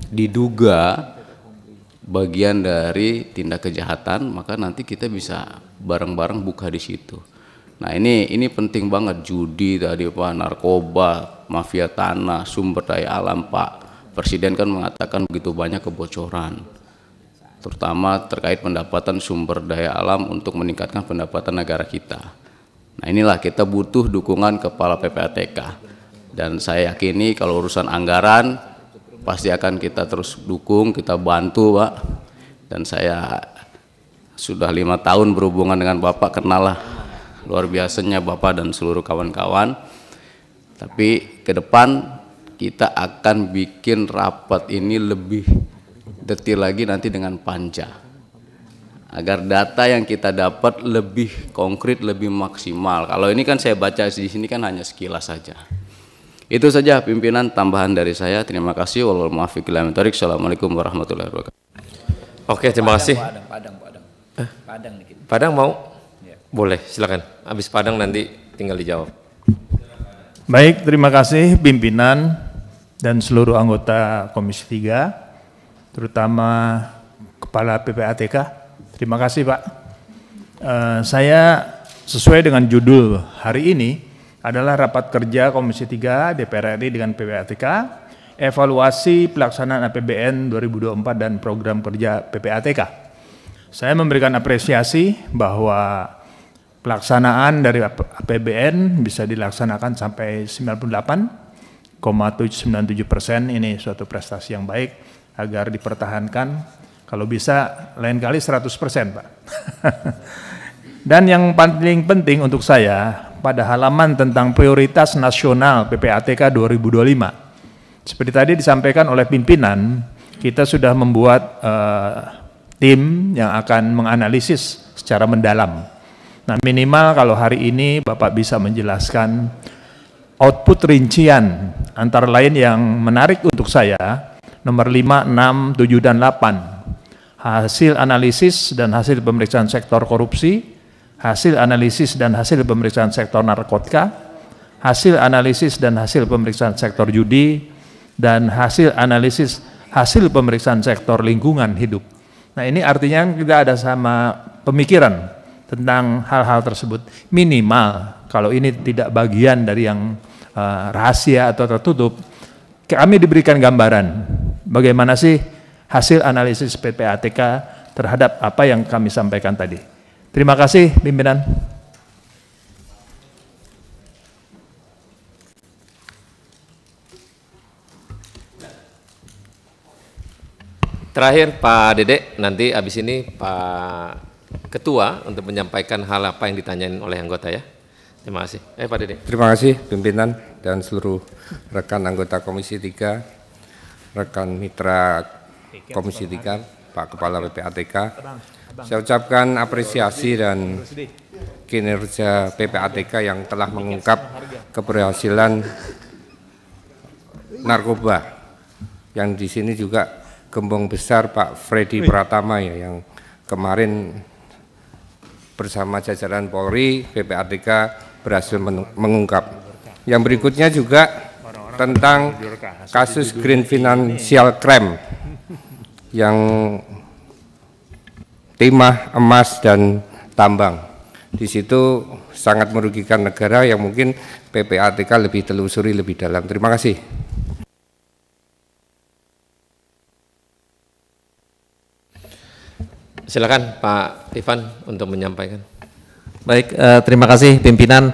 diduga bagian dari tindak kejahatan, maka nanti kita bisa bareng-bareng buka di situ. Nah, ini penting banget, judi tadi, Pak, narkoba, mafia tanah, sumber daya alam, Pak. Presiden kan mengatakan begitu banyak kebocoran, terutama terkait pendapatan sumber daya alam untuk meningkatkan pendapatan negara kita. Nah, inilah kita butuh dukungan Kepala PPATK. Dan saya yakini kalau urusan anggaran pasti akan kita terus dukung, kita bantu, Pak. Dan saya sudah 5 tahun berhubungan dengan Bapak, kenal lah luar biasanya Bapak dan seluruh kawan-kawan. Tapi ke depan kita akan bikin rapat ini lebih detail lagi nanti dengan Panja, agar data yang kita dapat lebih konkret, lebih maksimal. Kalau ini kan saya baca di sini kan hanya sekilas saja. Itu saja pimpinan tambahan dari saya. Terima kasih. Wassalamualaikum warahmatullahi wabarakatuh. Oke, terima kasih. Padang nih. Padang mau? Boleh, silakan. Habis Padang nanti tinggal dijawab. Baik, terima kasih pimpinan dan seluruh anggota Komisi 3, terutama Kepala PPATK. Terima kasih Pak. Saya sesuai dengan judul hari ini adalah rapat kerja Komisi 3 DPR RI dengan PPATK, evaluasi pelaksanaan APBN 2024 dan program kerja PPATK. Saya memberikan apresiasi bahwa pelaksanaan dari APBN bisa dilaksanakan sampai 98,97%. Ini suatu prestasi yang baik agar dipertahankan. Kalau bisa lain kali 100%, Pak. Dan yang paling penting untuk saya pada halaman tentang prioritas nasional PPATK 2025. Seperti tadi disampaikan oleh pimpinan, kita sudah membuat tim yang akan menganalisis secara mendalam. Nah, minimal kalau hari ini Bapak bisa menjelaskan output rincian antara lain yang menarik untuk saya, nomor 5, 6, 7, dan 8. Hasil analisis dan hasil pemeriksaan sektor korupsi, hasil analisis dan hasil pemeriksaan sektor narkotika, hasil analisis dan hasil pemeriksaan sektor judi, dan hasil analisis hasil pemeriksaan sektor lingkungan hidup. Nah, ini artinya kita ada sama pemikiran tentang hal-hal tersebut. Minimal kalau ini tidak bagian dari yang rahasia atau tertutup, kami diberikan gambaran bagaimana sih hasil analisis PPATK terhadap apa yang kami sampaikan tadi. Terima kasih pimpinan. Terakhir Pak Dede, nanti habis ini Pak Ketua untuk menyampaikan hal apa yang ditanyain oleh anggota ya. Terima kasih. Pak Dede. Terima kasih pimpinan dan seluruh rekan anggota Komisi 3, rekan mitra Komisi 3, Pak Kepala PPATK. Saya ucapkan apresiasi dan kinerja PPATK yang telah mengungkap keberhasilan narkoba. Yang di sini juga gembong besar Pak Freddy Pratama ya, yang kemarin bersama jajaran Polri, PPATK berhasil mengungkap. Yang berikutnya juga tentang kasus Green Financial Crime yang timah, emas, dan tambang. Di situ sangat merugikan negara yang mungkin PPATK lebih telusuri lebih dalam. Terima kasih. Silakan Pak Ivan untuk menyampaikan. Baik, terima kasih pimpinan.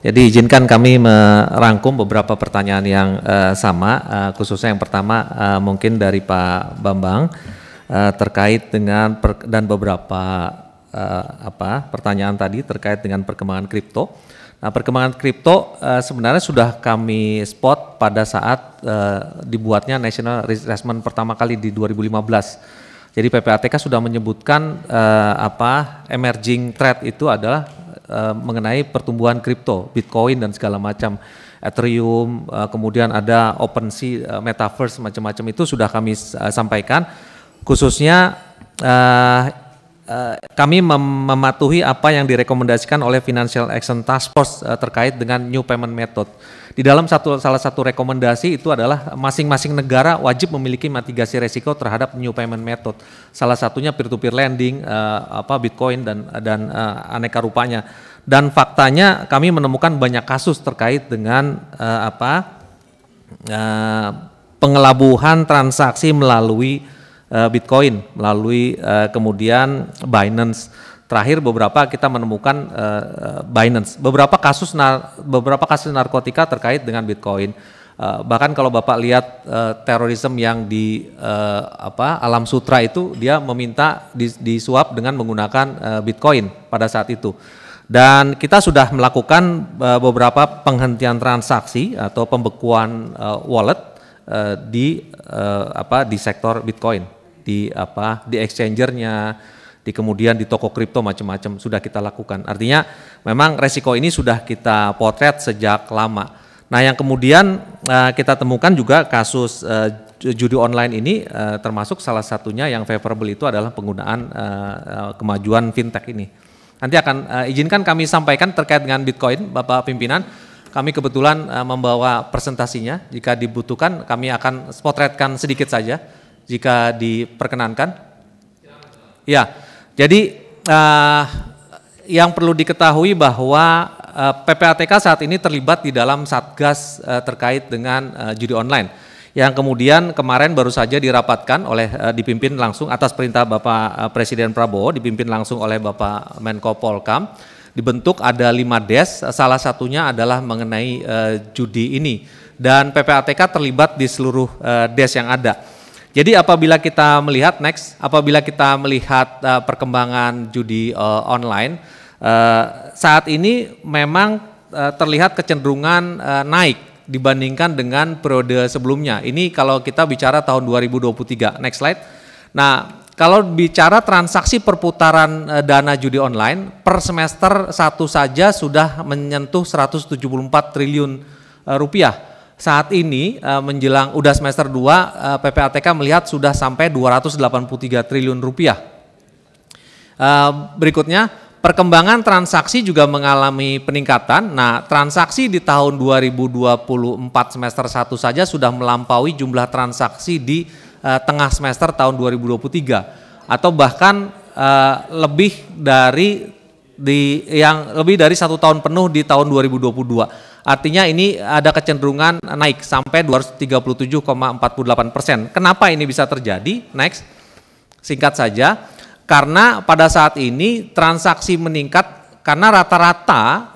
Jadi izinkan kami merangkum beberapa pertanyaan yang sama, khususnya yang pertama mungkin dari Pak Bambang terkait dengan dan beberapa pertanyaan tadi terkait dengan perkembangan kripto. Nah, perkembangan kripto sebenarnya sudah kami spot pada saat dibuatnya National Risk Assessment pertama kali di 2015. Jadi PPATK sudah menyebutkan emerging threat itu adalah mengenai pertumbuhan kripto, Bitcoin dan segala macam, Ethereum, kemudian ada OpenSea, Metaverse, macam-macam itu sudah kami sampaikan. Khususnya kami mematuhi apa yang direkomendasikan oleh Financial Action Task Force terkait dengan new payment method. Di dalam salah satu rekomendasi itu adalah masing-masing negara wajib memiliki mitigasi resiko terhadap new payment method. Salah satunya peer-to-peer lending, Bitcoin dan aneka rupanya. Dan faktanya kami menemukan banyak kasus terkait dengan pengelabuhan transaksi melalui Bitcoin, melalui kemudian Binance. Terakhir beberapa kita menemukan Binance, beberapa kasus narkotika terkait dengan Bitcoin. Bahkan kalau Bapak lihat terorisme yang di Alam Sutra itu, dia meminta disuap dengan menggunakan Bitcoin pada saat itu. Dan kita sudah melakukan beberapa penghentian transaksi atau pembekuan wallet di sektor Bitcoin, di exchangernya, kemudian di toko kripto macam-macam sudah kita lakukan. Artinya memang resiko ini sudah kita potret sejak lama. Nah, yang kemudian kita temukan juga kasus judi online ini, termasuk salah satunya yang favorable itu adalah penggunaan kemajuan fintech ini. Nanti akan izinkan kami sampaikan terkait dengan Bitcoin, Bapak Pimpinan. Kami kebetulan membawa presentasinya. Jika dibutuhkan, kami akan potretkan sedikit saja, jika diperkenankan. Ya, jadi yang perlu diketahui bahwa PPATK saat ini terlibat di dalam Satgas terkait dengan judi online. Yang kemudian kemarin baru saja dirapatkan dipimpin langsung atas perintah Bapak Presiden Prabowo, dipimpin langsung oleh Bapak Menko Polkam. Dibentuk ada 5 des, salah satunya adalah mengenai judi ini. Dan PPATK terlibat di seluruh des yang ada. Jadi apabila kita melihat perkembangan judi online, saat ini memang terlihat kecenderungan naik dibandingkan dengan periode sebelumnya. Ini kalau kita bicara tahun 2023. Next slide. Nah, kalau bicara transaksi perputaran dana judi online per semester 1 saja sudah menyentuh 174 triliun rupiah. Saat ini menjelang udah semester 2, PPATK melihat sudah sampai 283 triliun rupiah. Berikutnya, perkembangan transaksi juga mengalami peningkatan. Nah, transaksi di tahun 2024 semester 1 saja sudah melampaui jumlah transaksi di tengah semester tahun 2023, atau bahkan lebih dari 1 tahun penuh di tahun 2022. Artinya ini ada kecenderungan naik sampai 237,48%. Kenapa ini bisa terjadi? Next, singkat saja. Karena pada saat ini transaksi meningkat karena rata-rata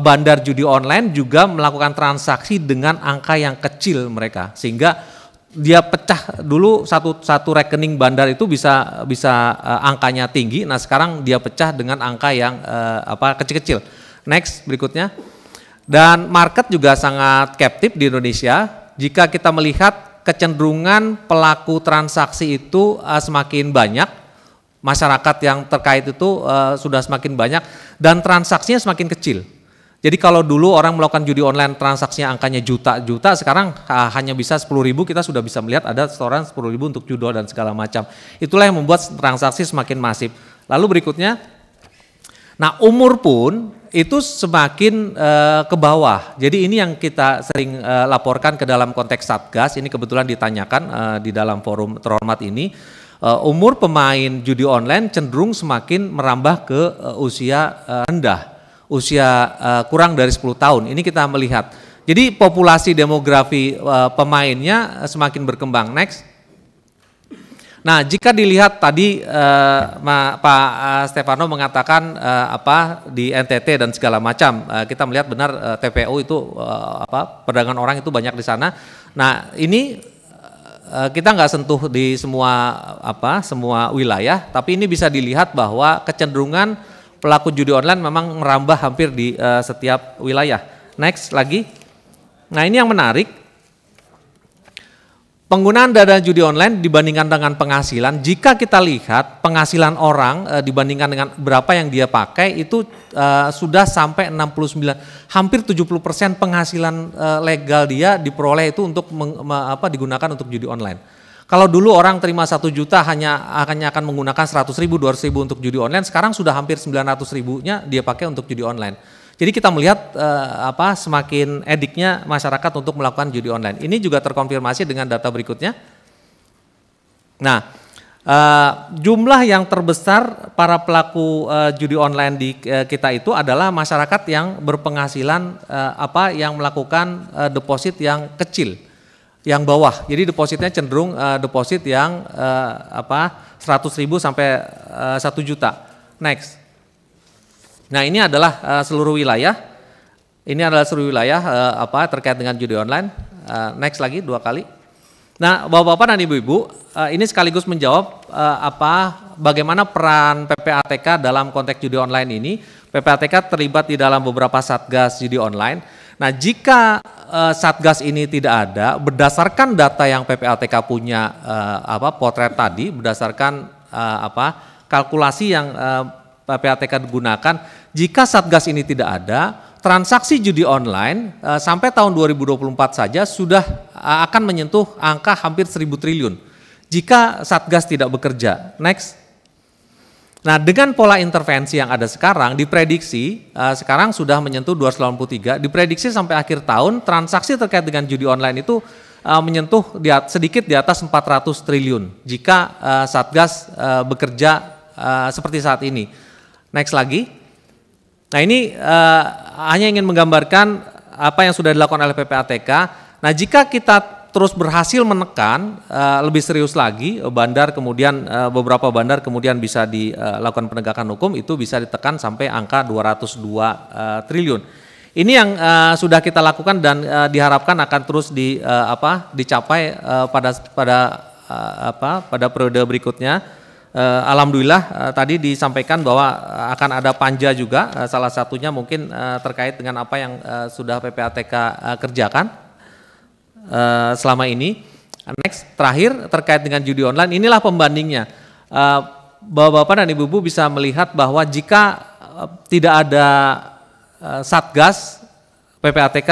bandar judi online juga melakukan transaksi dengan angka yang kecil mereka, sehingga dia pecah dulu satu rekening bandar itu bisa angkanya tinggi. Nah, sekarang dia pecah dengan angka yang kecil-kecil. Next, berikutnya. Dan market juga sangat captive di Indonesia. Jika kita melihat kecenderungan pelaku transaksi itu semakin banyak, masyarakat yang terkait itu sudah semakin banyak dan transaksinya semakin kecil. Jadi kalau dulu orang melakukan judi online transaksinya angkanya juta-juta, sekarang hanya bisa 10.000, kita sudah bisa melihat ada setoran 10.000 untuk judo dan segala macam. Itulah yang membuat transaksi semakin masif. Lalu berikutnya, nah umur pun itu semakin ke bawah. Jadi ini yang kita sering laporkan ke dalam konteks Satgas, ini kebetulan ditanyakan di dalam forum terhormat ini. Umur pemain judi online cenderung semakin merambah ke usia rendah, usia kurang dari 10 tahun. Ini kita melihat. Jadi populasi demografi pemainnya semakin berkembang. Next. Nah, jika dilihat tadi Pak Stefano mengatakan di NTT dan segala macam, kita melihat benar TPU itu perdagangan orang itu banyak di sana. Nah, ini kita nggak sentuh di semua wilayah, tapi ini bisa dilihat bahwa kecenderungan pelaku judi online memang merambah hampir di setiap wilayah. Next lagi. Nah, ini yang menarik. Penggunaan dana judi online dibandingkan dengan penghasilan, jika kita lihat penghasilan orang dibandingkan dengan berapa yang dia pakai itu sudah sampai 69, hampir 70% penghasilan legal dia diperoleh itu untuk digunakan untuk judi online. Kalau dulu orang terima 1 juta hanya akan menggunakan 100.000, 200.000 untuk judi online, sekarang sudah hampir 900.000-nya dia pakai untuk judi online. Jadi kita melihat semakin ediknya masyarakat untuk melakukan judi online. Ini juga terkonfirmasi dengan data berikutnya. Nah, jumlah yang terbesar para pelaku judi online di kita itu adalah masyarakat yang berpenghasilan yang melakukan deposit yang kecil, yang bawah. Jadi depositnya cenderung deposit yang 100.000 sampai 1 juta. Next. Nah, ini adalah seluruh wilayah. Ini adalah seluruh wilayah terkait dengan judi online. Next lagi 2 kali. Nah, Bapak-bapak dan Ibu-ibu, ini sekaligus menjawab bagaimana peran PPATK dalam konteks judi online ini. PPATK terlibat di dalam beberapa satgas judi online. Nah, jika satgas ini tidak ada, berdasarkan data yang PPATK punya potret tadi, berdasarkan kalkulasi yang PPATK gunakan, jika satgas ini tidak ada, transaksi judi online sampai tahun 2024 saja sudah akan menyentuh angka hampir 1.000 triliun. Jika satgas tidak bekerja. Next. Nah, dengan pola intervensi yang ada sekarang, diprediksi sekarang sudah menyentuh 283, diprediksi sampai akhir tahun transaksi terkait dengan judi online itu menyentuh sedikit di atas 400 triliun jika Satgas bekerja seperti saat ini. Next lagi. Nah, ini hanya ingin menggambarkan apa yang sudah dilakukan oleh PPATK. Nah, jika kita terus berhasil menekan lebih serius lagi bandar, kemudian beberapa bandar kemudian bisa dilakukan penegakan hukum, itu bisa ditekan sampai angka 202 triliun. Ini yang sudah kita lakukan dan diharapkan akan terus dicapai pada periode berikutnya. Alhamdulillah tadi disampaikan bahwa akan ada panja juga, salah satunya mungkin terkait dengan apa yang sudah PPATK kerjakan selama ini. Next, terakhir terkait dengan judi online, inilah pembandingnya. Bapak-bapak dan ibu-ibu bisa melihat bahwa jika tidak ada Satgas, PPATK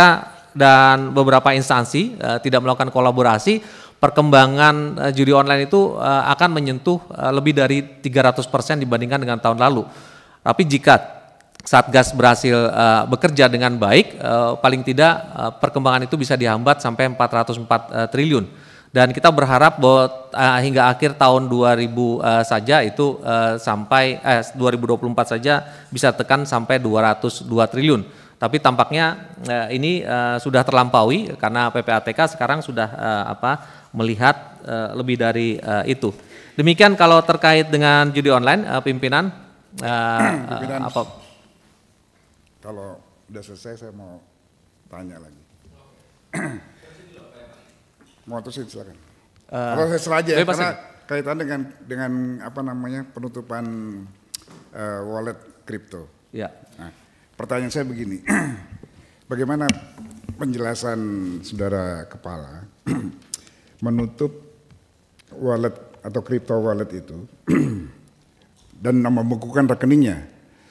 dan beberapa instansi tidak melakukan kolaborasi, perkembangan judi online itu akan menyentuh lebih dari 300% dibandingkan dengan tahun lalu. Tapi jika Satgas berhasil bekerja dengan baik, paling tidak perkembangan itu bisa dihambat sampai 404 triliun. Dan kita berharap bahwa hingga akhir tahun 2000 saja itu 2024 saja bisa tekan sampai 202 triliun. Tapi tampaknya ini sudah terlampaui karena PPATK sekarang sudah melihat lebih dari itu. Demikian kalau terkait dengan judi online, pimpinan. Kalau udah selesai saya mau tanya lagi. Mau terusin silakan. Kalau saya selaja ya, karena kaitan dengan penutupan wallet kripto. Ya. Nah, pertanyaan saya begini, bagaimana penjelasan saudara kepala menutup wallet atau kripto wallet itu dan membekukan rekeningnya?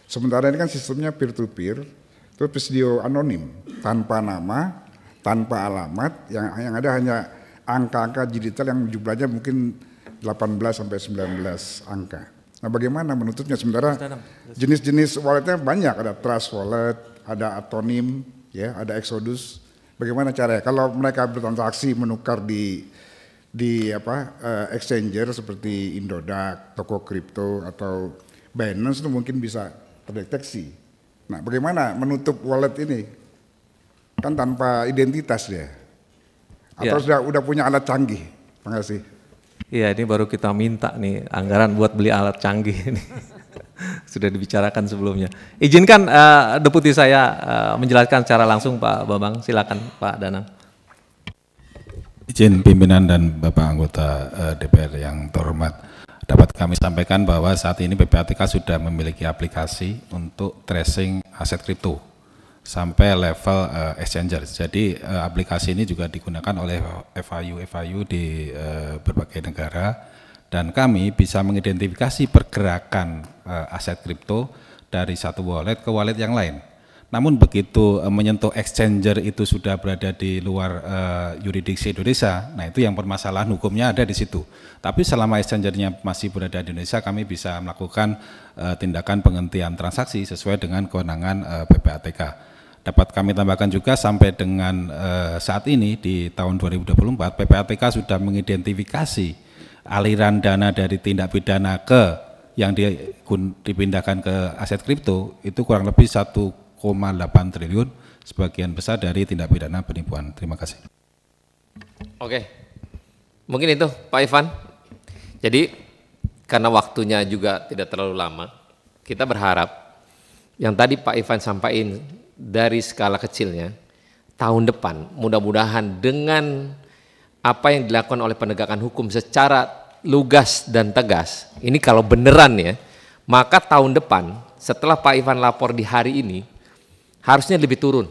Sementara ini kan sistemnya peer to peer, terus video anonim, tanpa nama, tanpa alamat, yang ada hanya angka-angka digital yang jumlahnya mungkin 18 sampai 19 angka. Nah, bagaimana menutupnya sementara jenis-jenis walletnya banyak, ada Trust Wallet, ada Atonim, ya, ada Exodus. Bagaimana caranya? Kalau mereka bertransaksi menukar di exchanger seperti Indodax, Toko Kripto atau Binance itu mungkin bisa terdeteksi. Nah, bagaimana menutup wallet ini? Kan tanpa identitas dia. Atau sudah punya alat canggih? Terima kasih. Iya, ini baru kita minta nih anggaran buat beli alat canggih ini. Sudah dibicarakan sebelumnya. Izinkan deputi saya menjelaskan secara langsung, Pak Bambang. Silakan, Pak Danang. Izin pimpinan dan Bapak anggota DPR yang terhormat. Dapat kami sampaikan bahwa saat ini PPATK sudah memiliki aplikasi untuk tracing aset kripto sampai level exchanger. Jadi aplikasi ini juga digunakan oleh FIU di berbagai negara dan kami bisa mengidentifikasi pergerakan aset kripto dari satu wallet ke wallet yang lain. Namun begitu menyentuh exchanger itu sudah berada di luar yurisdiksi Indonesia, nah itu yang permasalahan hukumnya ada di situ. Tapi selama exchangernya masih berada di Indonesia, kami bisa melakukan tindakan penghentian transaksi sesuai dengan kewenangan PPATK. Dapat kami tambahkan juga sampai dengan saat ini di tahun 2024, PPATK sudah mengidentifikasi aliran dana dari tindak pidana yang dipindahkan ke aset kripto itu kurang lebih 1,8 triliun, sebagian besar dari tindak pidana penipuan. Terima kasih. Oke, mungkin itu Pak Ivan. Jadi karena waktunya juga tidak terlalu lama, kita berharap yang tadi Pak Ivan sampaikan dari skala kecilnya, tahun depan mudah-mudahan dengan apa yang dilakukan oleh penegakan hukum secara lugas dan tegas, ini kalau beneran ya, maka tahun depan setelah Pak Ivan lapor di hari ini, harusnya lebih turun.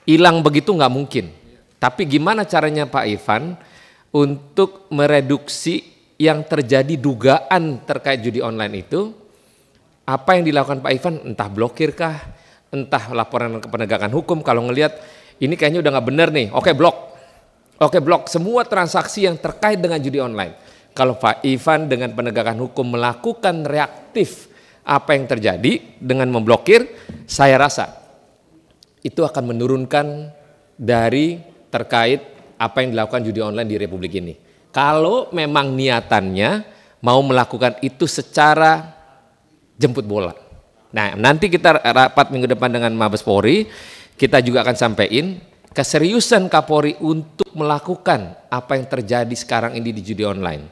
Hilang begitu nggak mungkin. Tapi gimana caranya Pak Ivan untuk mereduksi yang terjadi dugaan terkait judi online itu? Apa yang dilakukan Pak Ivan? Entah blokir kah, entah laporan ke penegakan hukum. Kalau ngelihat ini kayaknya udah nggak bener nih, oke blok. Oke blok semua transaksi yang terkait dengan judi online. Kalau Pak Ivan dengan penegakan hukum melakukan reaktif apa yang terjadi dengan memblokir, saya rasa itu akan menurunkan dari terkait apa yang dilakukan judi online di Republik ini. Kalau memang niatannya mau melakukan itu secara jemput bola. Nah, nanti kita rapat minggu depan dengan Mabes Polri, kita juga akan sampaikan keseriusan Kapolri untuk melakukan apa yang terjadi sekarang ini di judi online.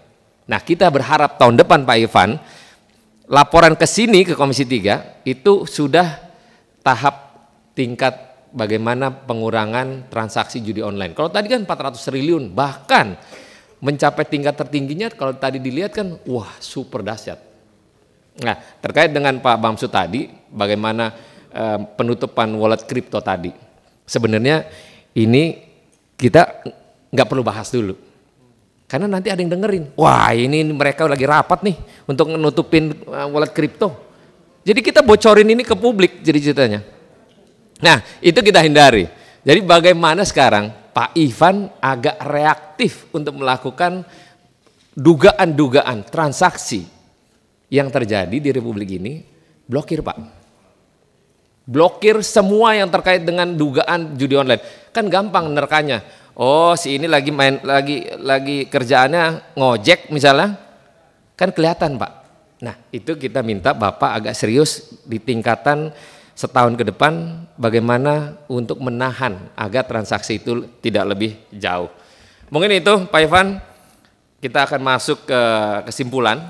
Nah, kita berharap tahun depan Pak Ivan, laporan ke sini ke Komisi 3 itu sudah tahap tingkat bagaimana pengurangan transaksi judi online. Kalau tadi kan 400 triliun, bahkan mencapai tingkat tertingginya kalau tadi dilihat kan, wah super dahsyat. Nah, terkait dengan Pak Bamsud tadi, bagaimana penutupan wallet kripto tadi. Sebenarnya ini kita nggak perlu bahas dulu. Karena nanti ada yang dengerin, wah ini mereka lagi rapat nih untuk nutupin wallet kripto. Jadi kita bocorin ini ke publik jadi ceritanya. Nah itu kita hindari. Jadi bagaimana sekarang Pak Ivan agak reaktif untuk melakukan dugaan-dugaan transaksi yang terjadi di Republik ini, blokir Pak. Blokir semua yang terkait dengan dugaan judi online. Kan gampang nerkanya. Oh, si ini lagi main lagi kerjaannya ngojek misalnya. Kan kelihatan, Pak. Nah, itu kita minta Bapak agak serius di tingkatan setahun ke depan bagaimana untuk menahan agar transaksi itu tidak lebih jauh. Mungkin itu Pak Ivan, kita akan masuk ke kesimpulan.